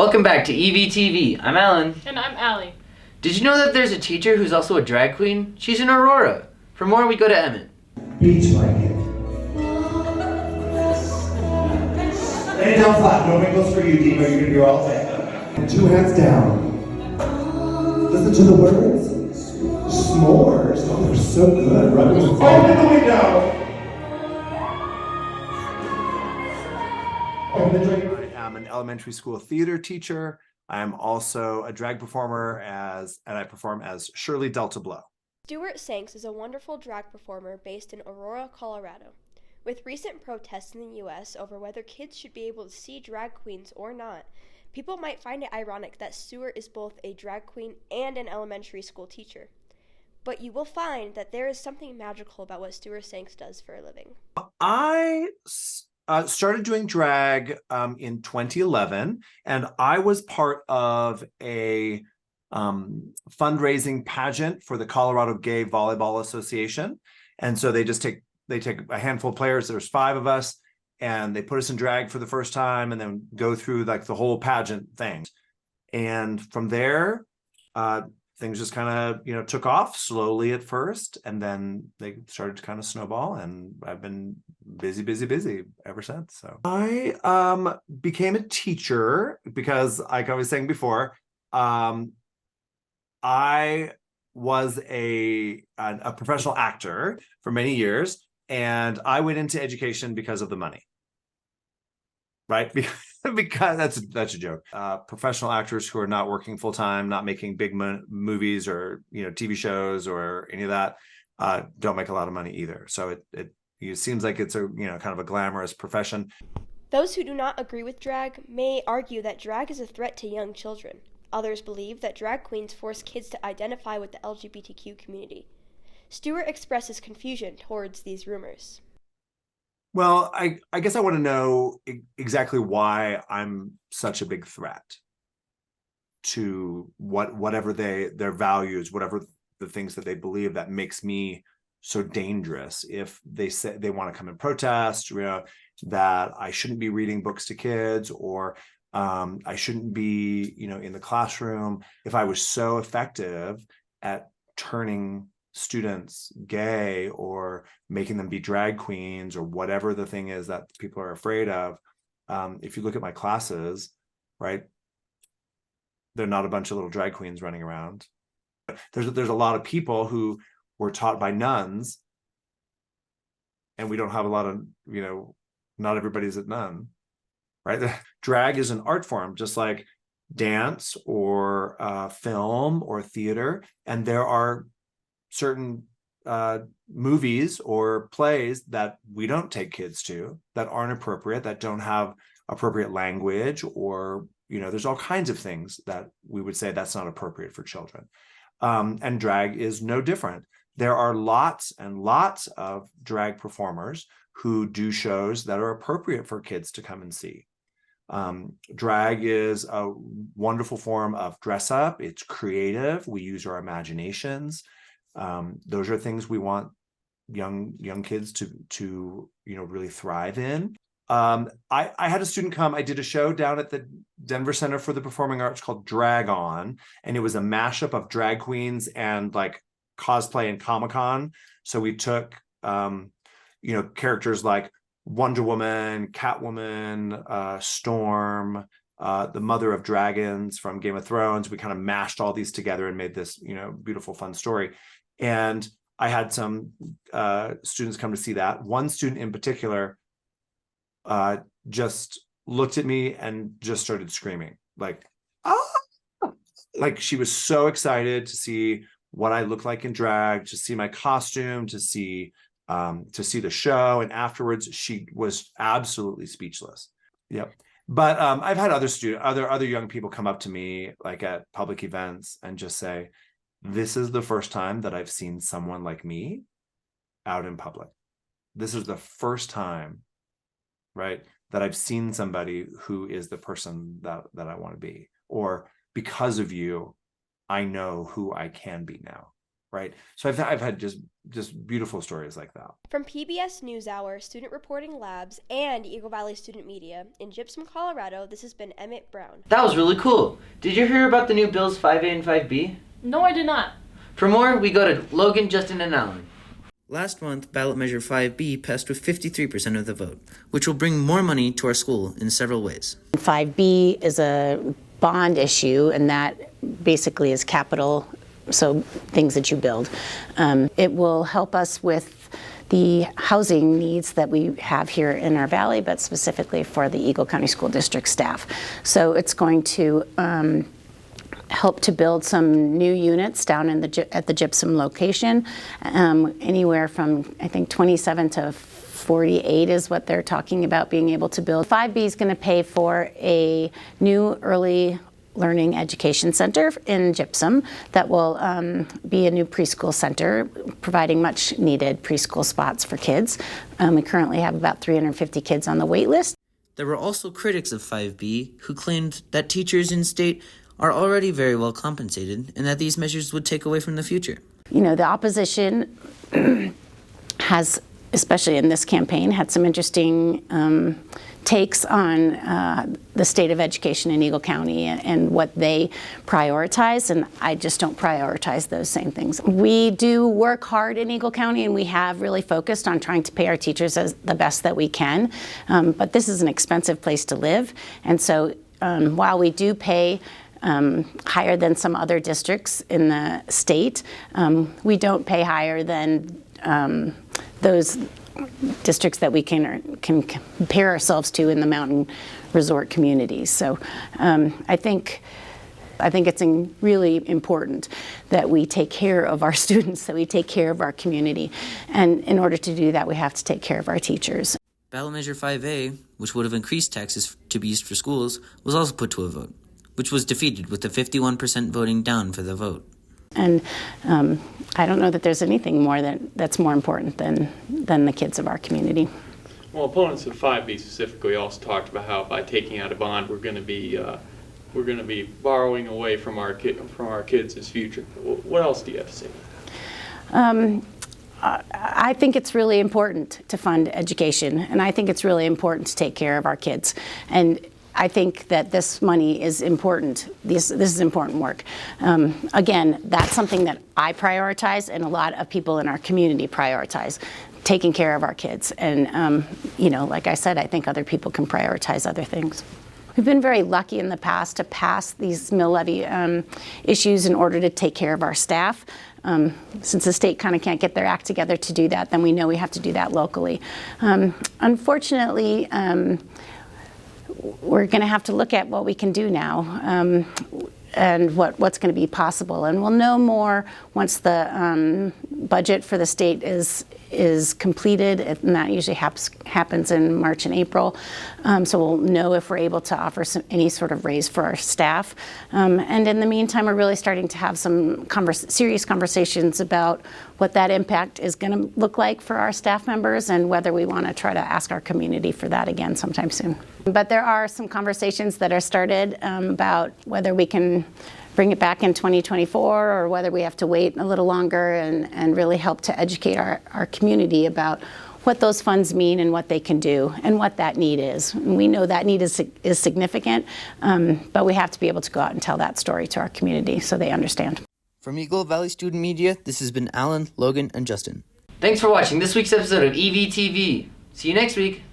Welcome back to EVTV. I'm Alan. And I'm Allie. Did you know that there's a teacher who's also a drag queen? She's in Aurora. For more, we go to Emmett. Beach blanket. Lay it down flat. No wrinkles for you, Dino. You're gonna be here all day. And 2 hands down. Listen to the words. S'mores. Oh, they're so good. Right? Open the window. Open the drink. I am an elementary school theater teacher. I am also a drag performer and I perform as Shirley Delta Blow. Stuart Sanks is a wonderful drag performer based in Aurora, Colorado. With recent protests in the U.S. over whether kids should be able to see drag queens or not, people might find it ironic that Stuart is both a drag queen and an elementary school teacher. But you will find that there is something magical about what Stuart Sanks does for a living. I started doing drag in 2011, and I was part of a fundraising pageant for the Colorado Gay Volleyball Association. And so they take a handful of players, there's 5 of us, and they put us in drag for the first time and then go through like the whole pageant thing. And from there, things just kind of, took off slowly at first, and then they started to kind of snowball, and I've been busy ever since. So I became a teacher because, like I was saying before, I was a professional actor for many years, and I went into education because of the money, right? Because that's a joke. Professional actors who are not working full time, not making big movies or TV shows or any of that, don't make a lot of money either. So it seems like it's a kind of a glamorous profession. Those who do not agree with drag may argue that drag is a threat to young children. Others believe that drag queens force kids to identify with the LGBTQ community. Stuart expresses confusion towards these rumors. Well, I guess I want to know exactly why I'm such a big threat to whatever their values, whatever the things that they believe that makes me so dangerous. If they say they want to come and protest, that I shouldn't be reading books to kids, or I shouldn't be, in the classroom. If I was so effective at turning students gay or making them be drag queens or whatever the thing is that people are afraid of, if you look at my classes, right, they're not a bunch of little drag queens running around. There's a lot of people who were taught by nuns, and we don't have a lot of, not everybody's a nun, right? Drag is an art form, just like dance or film or theater, and there are certain movies or plays that we don't take kids to, that aren't appropriate, that don't have appropriate language, or there's all kinds of things that we would say that's not appropriate for children. And drag is no different. There are lots and lots of drag performers who do shows that are appropriate for kids to come and see. Drag is a wonderful form of dress up. It's creative. We use our imaginations. Those are things we want young kids to really thrive in. I had a student come. I did a show down at the Denver Center for the Performing Arts called Drag On, and it was a mashup of drag queens and like cosplay and Comic-Con. So we took characters like Wonder Woman, Catwoman, Storm, the Mother of Dragons from Game of Thrones. We kind of mashed all these together and made this beautiful, fun story. And I had some students come to see that. One student in particular just looked at me and just started screaming, like, ah! Like she was so excited to see what I look like in drag, to see my costume, to see the show. And afterwards, she was absolutely speechless. Yep. But I've had other young people come up to me, like at public events, and just say, this is the first time that I've seen someone like me out in public. This is the first time, right, that I've seen somebody who is the person that I want to be. Or because of you, I know who I can be now, right? So I've had just beautiful stories like that. From PBS NewsHour, Student Reporting Labs, and Eagle Valley Student Media, in Gypsum, Colorado, this has been Emmett Brown. That was really cool. Did you hear about the new bills 5A and 5B? No, I did not. For more, we go to Logan, Justin, and Alan. Last month, ballot measure 5B passed with 53% of the vote, which will bring more money to our school in several ways. 5B is a bond issue, and that basically is capital, so things that you build. It will help us with the housing needs that we have here in our valley, but specifically for the Eagle County School District staff. So it's going to help to build some new units down in at the Gypsum location, anywhere from I think 27 to 48 is what they're talking about being able to build. 5B is going to pay for a new early learning education center in Gypsum that will be a new preschool center, providing much needed preschool spots for kids. We currently have about 350 kids on the wait list. There were also critics of 5B who claimed that teachers in state are already very well compensated and that these measures would take away from the future. You know, the opposition has, especially in this campaign, had some interesting takes on the state of education in Eagle County and what they prioritize, and I just don't prioritize those same things. We do work hard in Eagle County, and we have really focused on trying to pay our teachers as the best that we can, but this is an expensive place to live, and so while we do pay higher than some other districts in the state, we don't pay higher than those districts that we can compare ourselves to in the mountain resort communities. So I think it's really important that we take care of our students, that we take care of our community. And in order to do that, we have to take care of our teachers. Ballot measure 5A, which would have increased taxes to be used for schools, was also put to a vote, which was defeated with the 51% voting down for the vote. And I don't know that there's anything more that's more important than the kids of our community. Well, opponents of 5B specifically also talked about how by taking out a bond, we're going to be borrowing away from our kids' future. What else do you have to say? I think it's really important to fund education, and I think it's really important to take care of our kids. And I think that this money is important. This is important work. Again, that's something that I prioritize, and a lot of people in our community prioritize, taking care of our kids. And you know, like I said, I think other people can prioritize other things. We've been very lucky in the past to pass these mill levy issues in order to take care of our staff. Since the state kind of can't get their act together to do that, then we know we have to do that locally. Unfortunately, we're going to have to look at what we can do now and what's going to be possible. And we'll know more once the budget for the state is completed, and that usually happens in March and April. So we'll know if we're able to offer any sort of raise for our staff. And in the meantime, we're really starting to have some serious conversations about what that impact is going to look like for our staff members and whether we want to try to ask our community for that again sometime soon. But there are some conversations that are started about whether we can bring it back in 2024 or whether we have to wait a little longer and really help to educate our community about what those funds mean and what they can do and what that need is. And we know that need is significant, but we have to be able to go out and tell that story to our community so they understand. From Eagle Valley Student Media, this has been Alan, Logan, and Justin. Thanks for watching this week's episode of EVTV. See you next week.